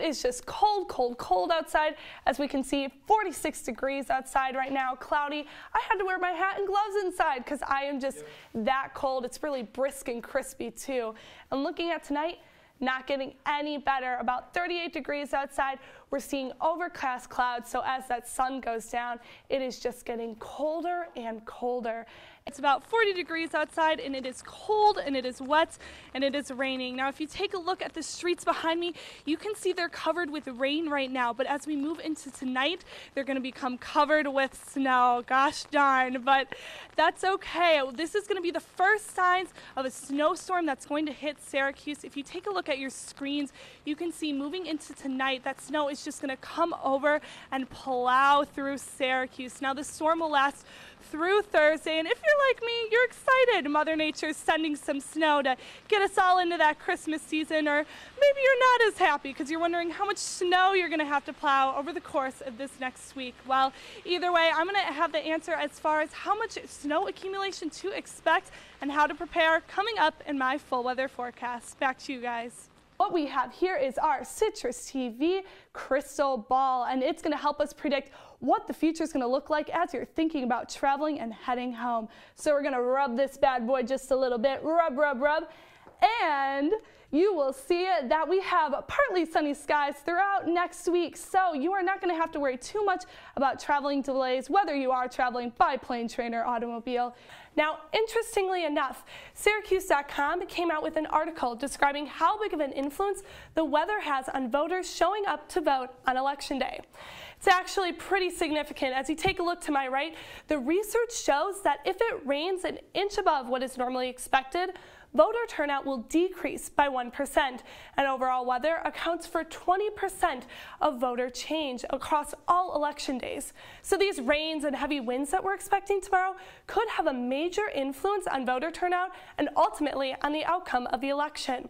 it is just cold, cold, cold outside. As we can see, 46 degrees outside right now, cloudy. I had to wear my hat and gloves inside because I am just that cold. It's really brisk and crispy too. And looking at tonight, not getting any better. About 38 degrees outside. We're seeing overcast clouds, so as that sun goes down, it is just getting colder and colder. It's about 40 degrees outside, and it is cold, and it is wet, and it is raining. Now, if you take a look at the streets behind me, you can see they're covered with rain right now, but as we move into tonight, they're going to become covered with snow. Gosh darn, but that's okay. This is going to be the first signs of a snowstorm that's going to hit Syracuse. If you take a look at your screens, you can see moving into tonight, that snow is just going to come over and plow through Syracuse. Now, the storm will last through Thursday, and if you're like me, you're excited. Mother Nature's sending some snow to get us all into that Christmas season, or maybe you're not as happy because you're wondering how much snow you're going to have to plow over the course of this next week. Well, either way, I'm going to have the answer as far as how much snow accumulation to expect and how to prepare coming up in my full weather forecast. Back to you guys. What we have here is our Citrus TV crystal ball, and it's going to help us predict what the future is going to look like as you're thinking about traveling and heading home. So we're going to rub this bad boy just a little bit, rub, rub, rub, and you will see that we have partly sunny skies throughout next week, so you are not going to have to worry too much about traveling delays, whether you are traveling by plane, train, or automobile. Now, interestingly enough, Syracuse.com came out with an article describing how big of an influence the weather has on voters showing up to vote on Election Day. It's actually pretty significant. As you take a look to my right, the research shows that if it rains an inch above what is normally expected, voter turnout will decrease by 1%, and overall weather accounts for 20% of voter change across all election days. So these rains and heavy winds that we're expecting tomorrow could have a major influence on voter turnout and ultimately on the outcome of the election.